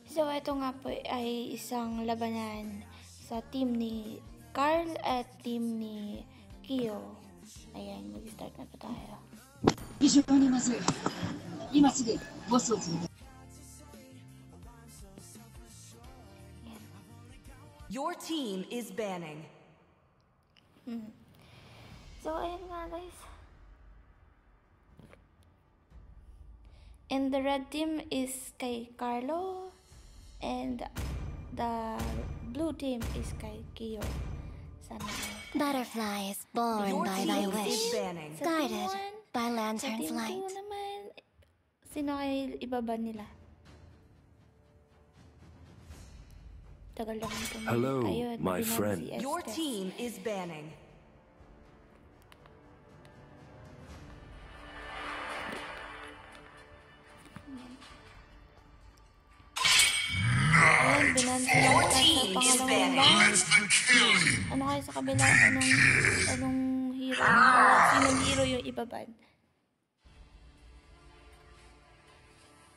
So, ito nga po ay isang labanan sa team ni Carl at team ni Kyo. Ayan, mag-start na po tayo. Your team is banning. So, ayan nga guys. And the red team is kay Carlo. And the blue team is kay Kyo. Sana Butterflies born Your by team thy is wish, banning. guided by sa lantern's team 2 light. naman, sino ay ibaban nila? Tagal lang ito. Hello, Ayun, my binan friend. si Your Estes. team is banning. Ayun, binan si Your Estes team sa is pangalawang banning. round. Ano kayo sa kabila? Anong hero? Sinong hero yung ibaban?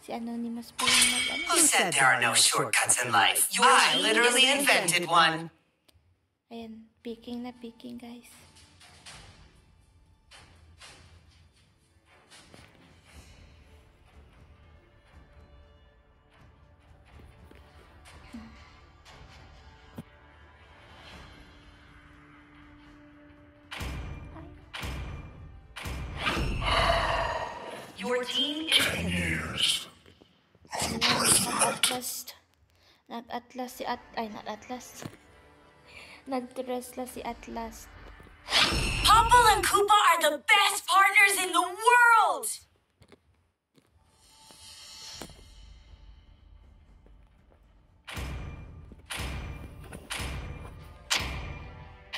Si Anonymous pa yung mag-ano. Who said there are no shortcuts in life? I literally invented one. Ayan, picking na picking guys. Your team is years. Nag-atlas si not-atlas. Nag-Tesla si Atlas. Popple and Koopa are the best partners in the world!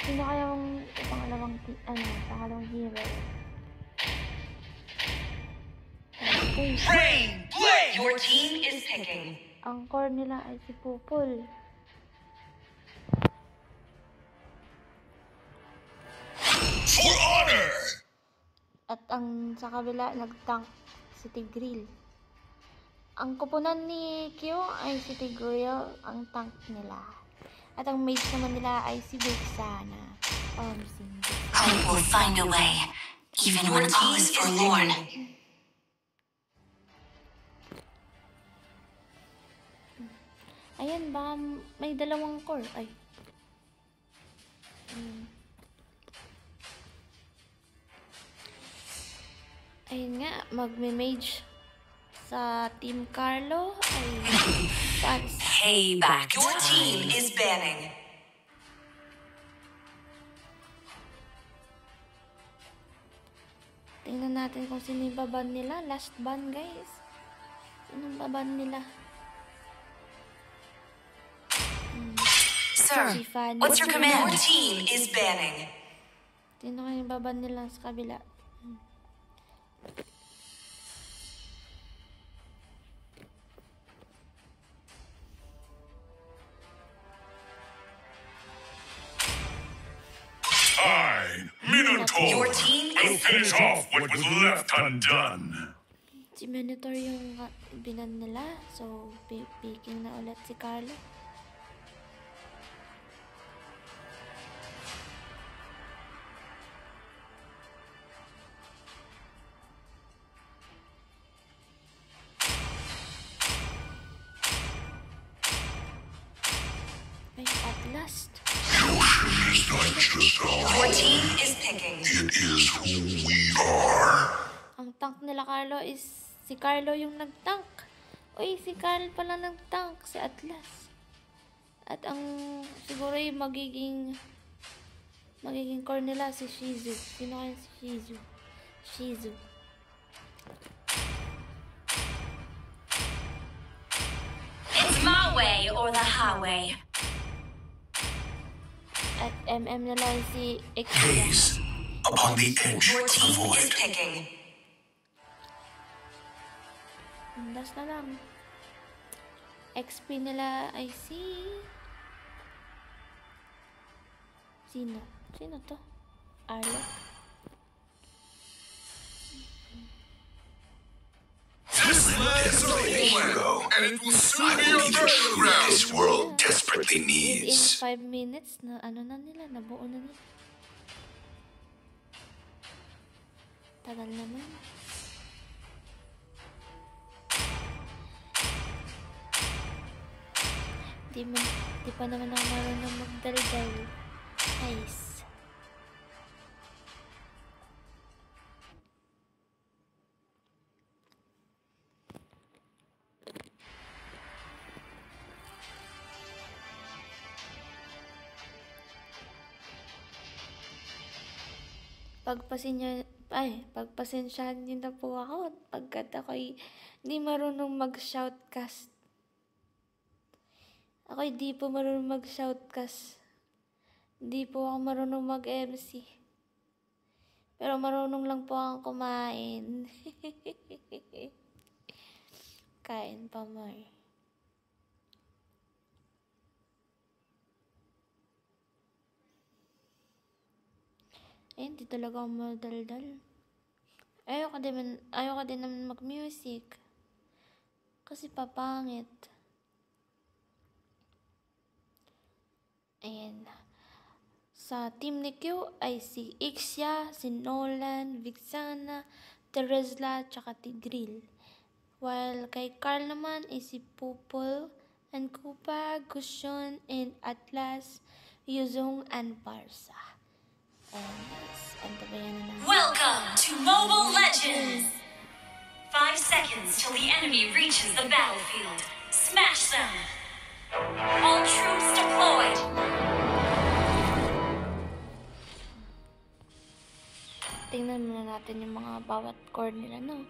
Sino kayang pangalawang hero? Okay. Rain, Blade! Your team is picking. Ang core nila ay si Pupul. For honor! At ang sa kabila, nag-tank si Tigreal. Ang kupunan ni Kyo ay si Tigreal, ang tank nila. At ang mage naman nila ay si Vexana. I will find a way, even when all is forlorn. Ayan, baka may dalawang core. Ay. Ayun nga, magme-mage sa Team Carlo ay Pans. Payback. Your team is banning. Tingnan natin kung sino yung baban nila. Last ban, guys. Sinong baban nila? Sir, Si Fanny. what's your command? Your team is banning. Sino kaya yung baban nila sa kabila? I, Minotaur, Your team will is finish off what was left undone. Si Minotaur yung binan nila. So, picking na ulit si Carlo. Ay, at last. It's not just Your our, team is picking. it is who we are. Ang tank nila Carlo is si Carlo yung nag-tank. Uy, si Carl pala nag-tank, si Atlas. At ang siguro yung magiging core nila si Shizu. Sino kaya si Shizu? Shizu. It's my way or the highway. At MM nila si Exia. Gaze upon the edge Your of the team is void. picking. Last na lang. XP nila ay si... Sino? Sino to? Arlo? Here we go. and it will soon be your burial ground. This world desperately Within needs. 5 minutes na ano na nila, nabuo na nila. Tagal naman. Di pa naman ako marunong magdaldal. Nice. Pagpasensyahan niyo na po ako pagkat ako'y di marunong mag-shoutcast. Ako'y di po marunong mag-shoutcast. Di po ako marunong mag-MC. Pero marunong lang po akong kumain. Kain pa more. Eh, hindi talaga ako madaldal. Ayoko din naman mag-music. Kasi papangit. Ayan. Sa team ni Q ay si Ixia, si Nolan, Vixana, Teresla, tsaka Tigreal. While kay Carl naman ay si Pupol, and Koopa, Gushon, and Atlas, Yuzong, and Parsa. Welcome to Mobile Legends! 5 seconds till the enemy reaches the battlefield. Smash them! All troops deployed! Tingnan muna natin yung mga bawat core nila, no?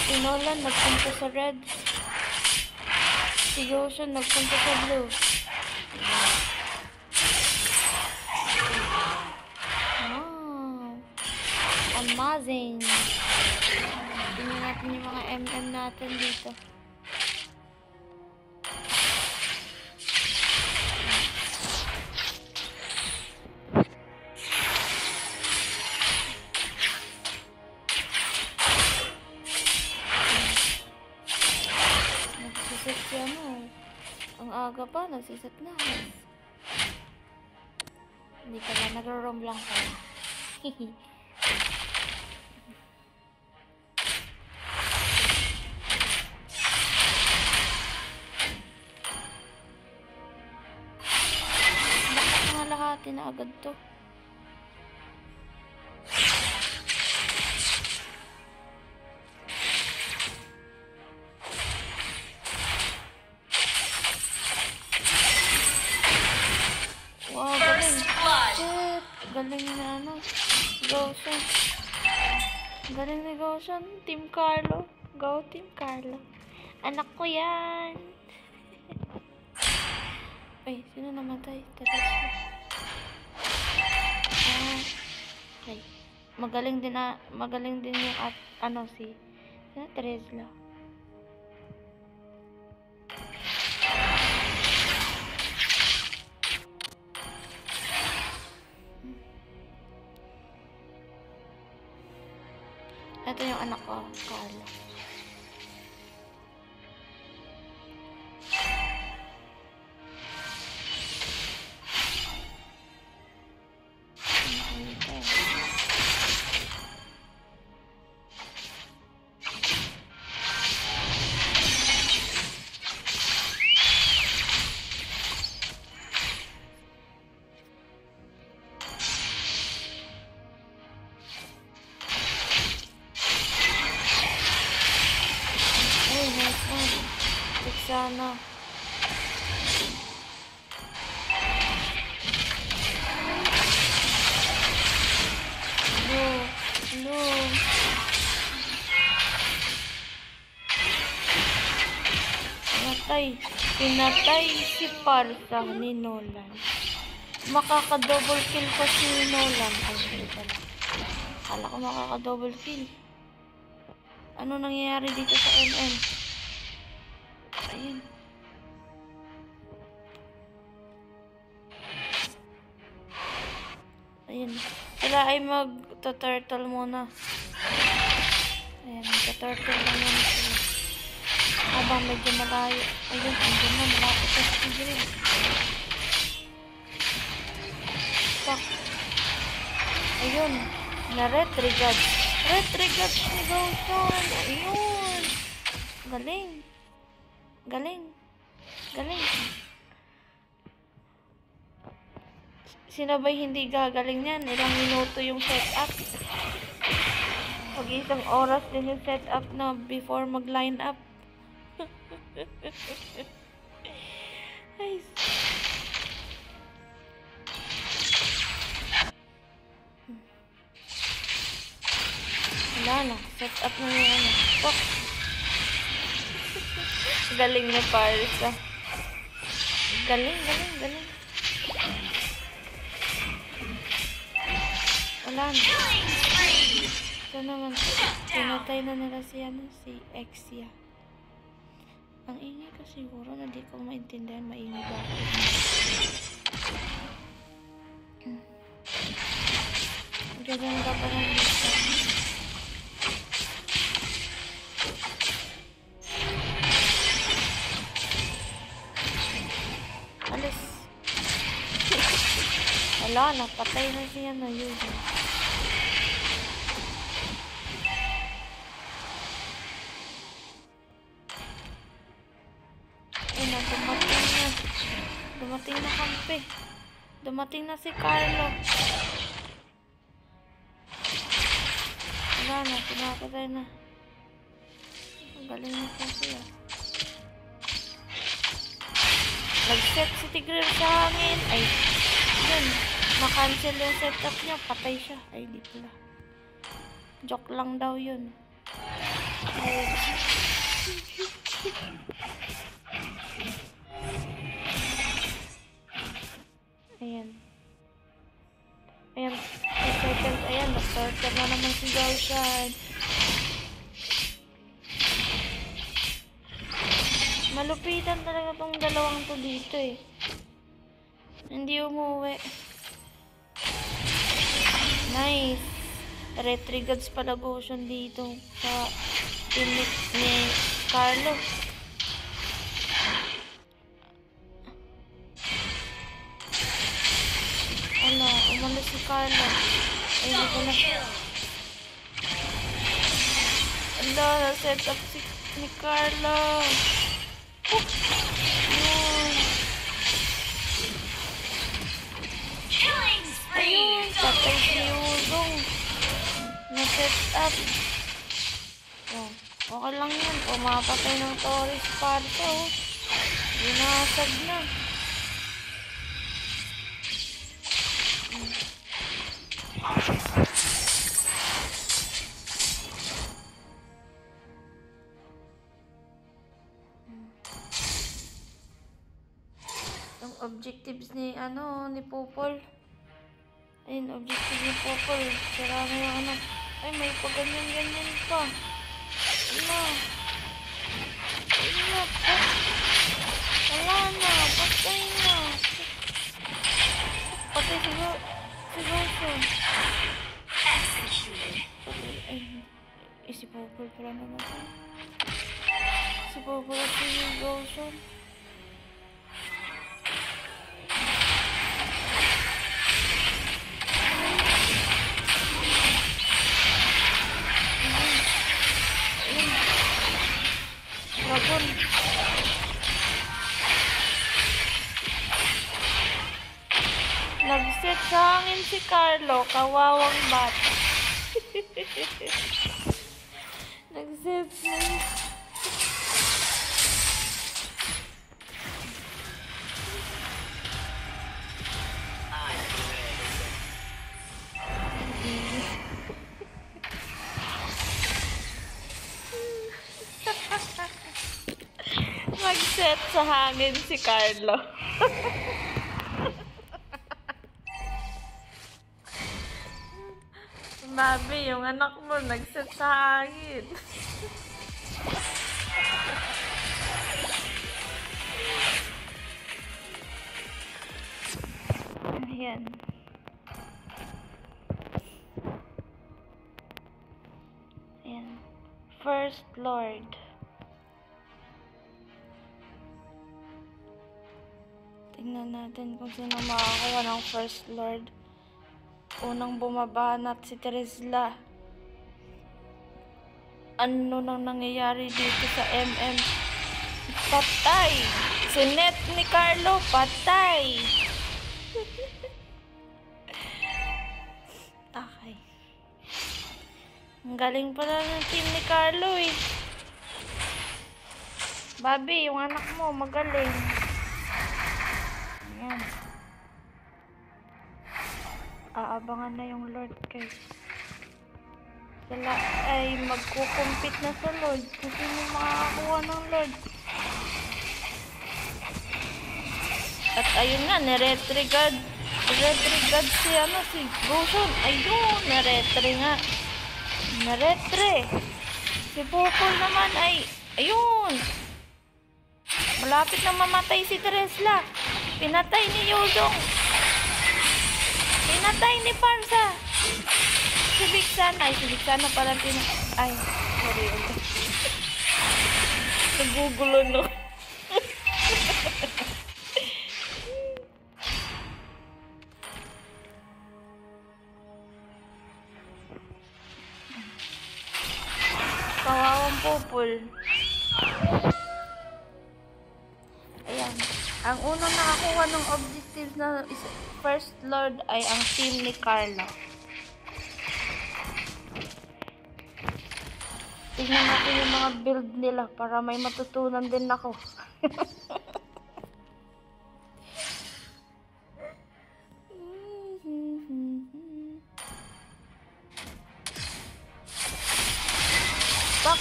Si Nolan nagpunta sa red. Si Goshen nagpunta sa blue. Wow! Amazing! Tingnan natin yung mga MM natin dito. Nagsiset siya, no? Ang aga pa, nagsiset na. Hindi pala, nag-roam lang pala. Bakit mga lahati na agad to? Wow, galing. Shit! Galing na ano. Goshen. Galing ni Goshen. Team Carlo. Go Team Carlo. Anak ko yan. Ay, sino namatay? Teresla. Okay. Magaling din yung si Teresla. Ito yung anak ko, Carla. Sana. No. Pinatay si Parsa ni Nolan. Makaka-double kill pa si Nolan. Kala ko makaka-double kill. Ano nangyayari dito sa MM? Ayun. Ayun. Sila ay mag-turtle muna. Ayan. Turtle lang naman sila. Habang medyo malayo. Ayun, andun na, malapit sa Tigreal. Fuck. Ayun, na Retrigad. Retrigad ni Gaution. Ayun. Galing. Galing. Galing. Sinabay hindi gagaling yan. Ilang minuto yung setup. Pag-isang oras din yung setup na before mag-line up. Ay. Wala na. Setup na yung ano. Fuck. Galing na Paris ah. Galing, galing, galing. Wala na. Ito naman. Pinatay na nila si Exia. Ang ingay ko siguro na di ko maintindihan maingay bakit. Gaganda pa ng lista. Alis. Wala na. Patay na siya na yun. Dumating na kampi. Dumating na si Carlo. Wala na, pinapatay na. Ang galing na kasi ah. Nag-set si Tigreal sa hangin. Ay, yun. Na-cancel yung setup niya. Patay siya. Ay, di pala. Joke lang daw yun. Ay. Ayan. Ayan. Ayan. Nag-turtle na naman si Gaution. Malupitan talaga tong dalawang to dito eh. Hindi umuwi. Nice. Retrigades pala Gaution dito sa team ni Carlo. Wala, umalis si Carlo. Ay, hindi ko na. Wala, na-set up ni Carlo. Ayun. Ayun, patay si Yuzong. Na-set up. Oh, okay lang yan. Pumapatay ng Torres Parto. Binasag na. Ang objectives ni ni Popol. Ayun, objective ni Popol. Sira na yung ay, may paganyan-ganyan pa. Wala. Wala pa. Wala na. Patay na. Patay siguro. Gaution. Ay, si Popol pala naman. Si Popol at si Gaution. Dragon. Nag-set sa hangin si Carlo, kawawang bata. Nag-set na. Mag-set sa hangin si Carlo. Babe, yung anak mo nag-set sa hangin. Ayan. Ayan. First Lord. Tingnan natin kung sino makakuha ng First Lord. Unang bumabanat si Trisla. Ano nang nangyayari dito sa MM? Patay! Si Net ni Carlo, patay! Okay. Ang galing pala ng team ni Carlo eh. Bobby, yung anak mo, magaling. Ayan. Aabangan na yung Lord guys. Sila ay magkukumpit na sa Lord. Kung sino makakakuha ng Lord. At ayun nga, niretrigad si si Goshon. Ayun, niretre nga. Niretre. Si Purple naman ay, ayun. Malapit na mamatay si Tresla. Pinatay ni Yuzong. Pinatay ni Parsa. Si Vixana pala ay, sorry. Nagugulo no. Kawawang Pupul. Ayan. Ang unang nakakuha ng objectives na First Lord ay ang team ni Carlo. Tignan natin yung mga build nila para may matutunan din ako. Pak!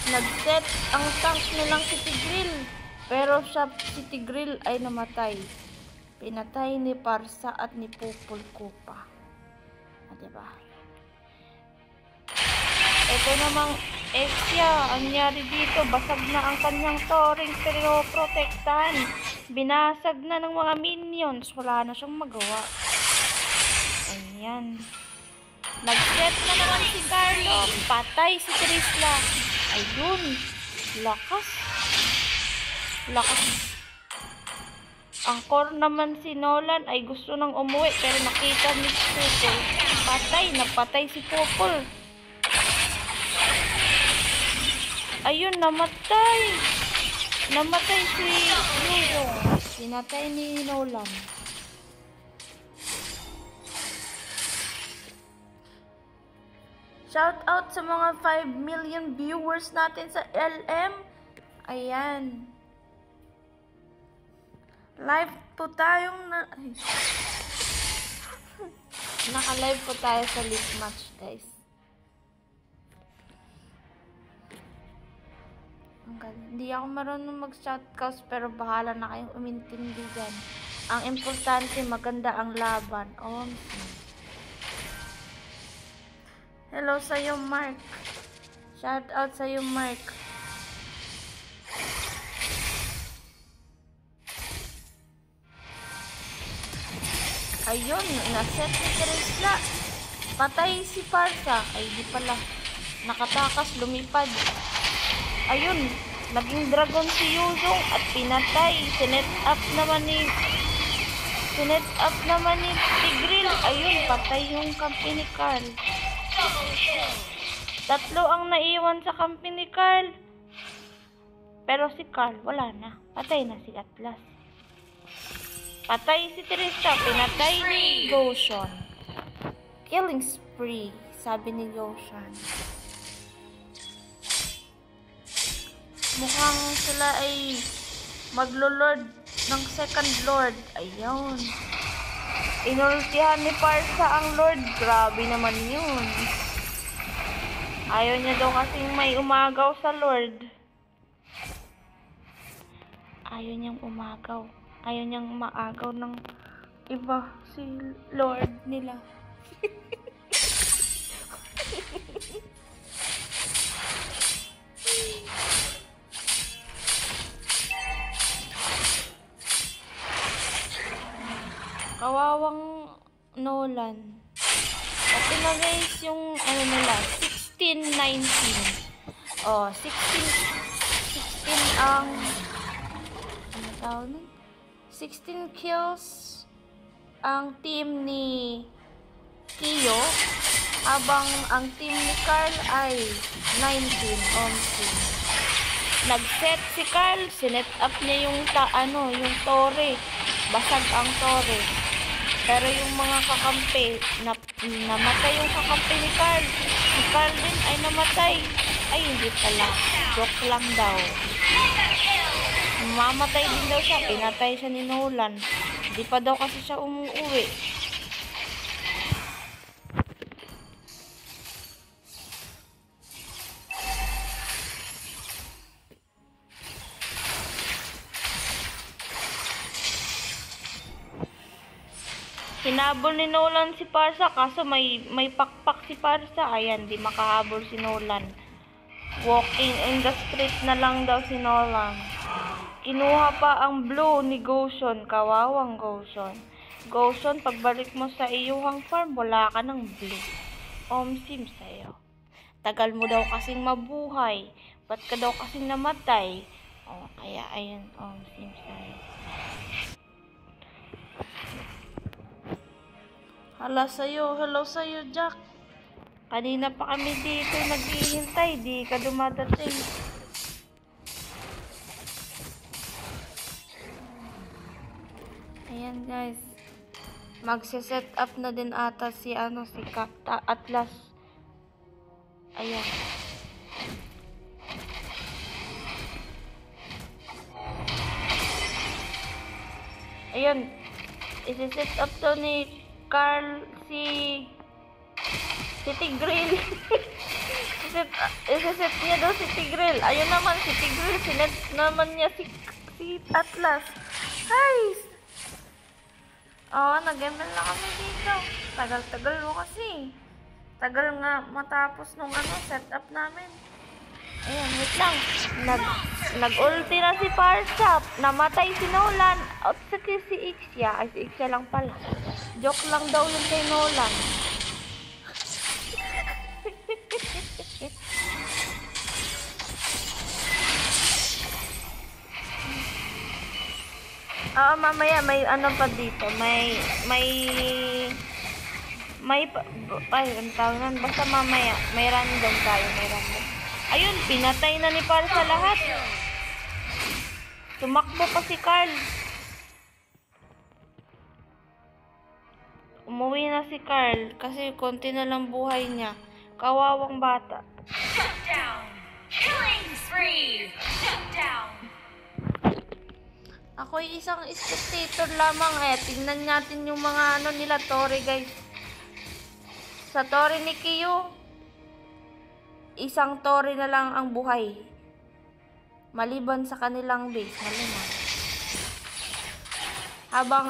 Nag-set ang tank nilang si Tigreal. Pero si Tigreal ay namatay. Pinatay ni Parsa at ni Pupul Kupa. Diba? Ito namang Exia, ang nangyari dito, basag na ang kanyang Thoring pero protektahan. Binasag na ng mga minions, wala na siyang magawa. Ayan. Nag-set na naman si Carlo, patay si Trisla. Ayun, lakas. Ang core naman si Nolan ay gusto nang umuwi pero nakita ni Pupul. Napatay si Pupul. Ayun, namatay. Namatay si Yuzong. Pinatay ni Nolan. Shout out sa mga 5 million viewers natin sa LM. Ayan. Live po tayong naka-live po tayo sa league match, guys. Hindi ako marunong mag-shoutcast pero bahala na kayong umintindi dyan. Ang importante, maganda ang laban. Hello sa'yo, Mark. Shout out sa'yo, Mark. Ayun, naset ni Trisla. Patay si Parsa. Ay, di pala. Nakatakas, lumipad. Ayun, naging dragon si Yuzong at pinatay. Sinet up naman ni Tigreal. Ayun, patay yung kampi ni Carl. Tatlo ang naiwan sa kampi ni Carl. Pero si Carl, wala na. Patay na si Atlas. Patay si Trisla, pinatay ni Goshon. Killing spree, sabi ni Goshon. Mukhang sila ay maglo-lord ng second lord. Ayun. Inultihan ni Parsa ang lord. Grabe naman yun. Ayaw niya daw kasing may umagaw sa lord. Ayaw niyang umagaw. Ayaw niyang maagaw ng iba si Lord nila. Kawawang Nolan. At na guys yung ano nila, 16-19. Oh, 16 ang ano tawag nun? 16 kills ang team ni Kiyo, habang ang team ni Carl ay 19 on team. Nag-set si Carl, sinet up niya yung yung tore. Basag ang tore. Pero yung mga kakampi, namatay yung kakampi ni Carl. Si Carl din ay namatay. Ay, hindi pala. Joke lang daw. Mamatay din daw siya. Pinatay siya ni Nolan. Hindi pa daw kasi siya umuwi. Hinabol ni Nolan si Parsa, kaso may pakpak si Parsa. Ayan, di makahabol si Nolan. Walking in the street na lang daw si Nolan. Kinuha pa ang blue ni Goshen. Kawawang Goshen. Goshen, pagbalik mo sa iyuhang farm, wala ka ng blue. Omsim sa'yo. Tagal mo daw kasing mabuhay. Ba't ka daw kasing namatay? O, kaya ayun, omsim sa'yo. Hello sa'yo, Jack. Kanina pa kami dito naghihintay, di ka dumadating. Ayan guys. Magse-set up na din ata si Atlas. Ayan. Ayun. Isi-set up to ni Carl si Tigreal. Isa-set niya daw si Tigreal. Ayun naman si Tigreal. Sinet naman niya si Atlas. Hi! Nag-ML na kami dito. Tagal-tagal mo kasi. Tagal nga matapos nung setup namin. Ayan, wait lang. Nag-ulti na si Parsap. Namatay si Nolan. At saka si Ixia. Ay, si Ixia lang pala. Joke lang daw yung kay Nolan. Mamaya may pa dito. Ang tawag nun. Basta mamaya, may random tayo, Ayun, pinatay na ni Carl sa lahat. Tumakbo pa si Carl. Umuwi na si Carl kasi konti na lang buhay niya. Kawawang bata. Shut down! Killing spree! Shut down! Ako'y isang spectator lamang tingnan natin yung mga nila Tori guys. Sa Tori ni Kiyo, isang Tori na lang ang buhay. Maliban sa kanilang base, malamang. Habang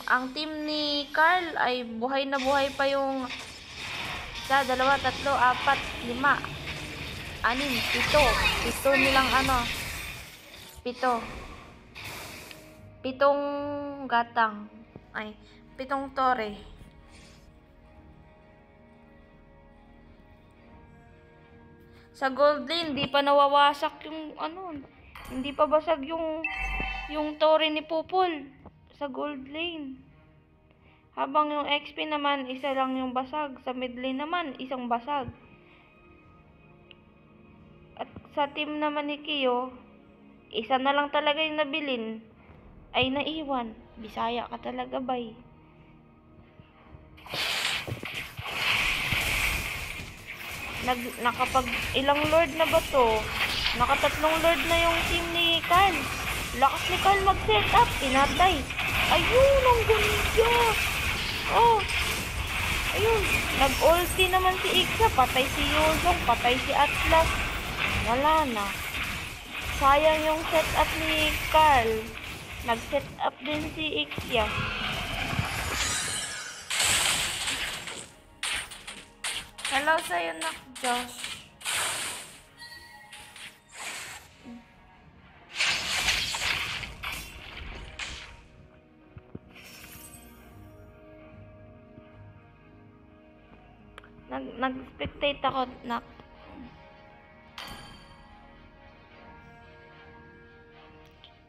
ang team ni Carl ay buhay na buhay pa yung 1, 2, 3, 4, 5, 6, 7, 7 nilang 7 gatang. Ay, 7 Tore. Sa gold lane, di pa nawawasak yung hindi pa basag yung Tore ni Pupol sa gold lane. Habang yung XP naman, isa lang yung basag. Sa mid lane naman, isang basag. At sa team naman ni Kiyo, isa na lang talaga yung nabilin. Ay naiwan. Bisaya ka talaga, bay. Nakapag ilang lord na ba to? Nakatatlong lord na yung team ni Carl. Lakas ni Carl mag-set up. Pinatay. Ayun, ang ganda. Ayun. Nag-ulti naman si Ixa. Patay si Yuzong. Patay si Atlas. Wala na. Sayang yung set up ni Carl. Nag-set up din si Ixia. Hello sa'yo, Nak Josh. Nag-spectate ako, Nak.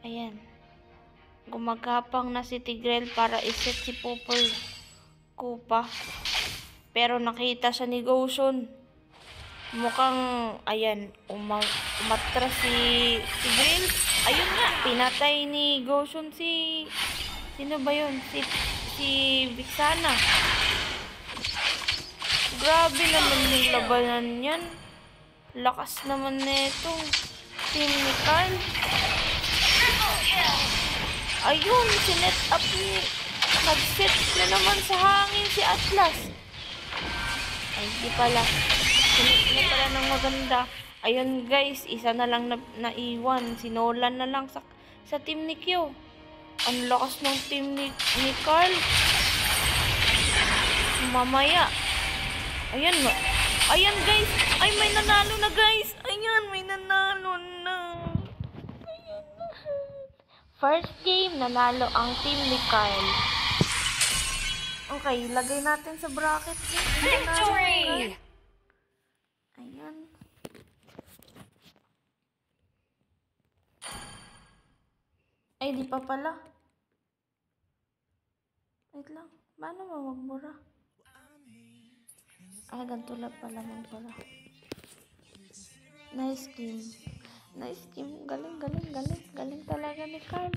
Ayan. Gumagapang na si Tigreal para iset si Purple Koopa. Pero nakita siya ni Goshen. Mukhang, ayan, umatras si Tigreal. Ayun nga, pinatay ni Goshen sino ba yun? Si Vixana. Grabe naman yung labanan yan. Lakas naman netong team ni Carl. Ayun, sinet up ni... Nag-set na naman sa hangin si Atlas. Ay, di pala. Sinet na pala ng maganda. Ayun guys, isa na lang naiwan. Si Nolan na lang sa team ni Q. Ang lakas ng team ni Carl. Mamaya. Ayan nga. Ayan guys. Ay, may nanalo na guys. Ayan, may nanalo na. Ayan na. First game, nanalo ang team ni Carl. Okay, lagay natin sa bracket. Victory! Ayan. Ay, di pa pala. Wait lang. Paano mo magbura? Ah, ganito lang pala magbura. Nice game. Nice game. Galing, galing, galing. Galing talaga ni Carl.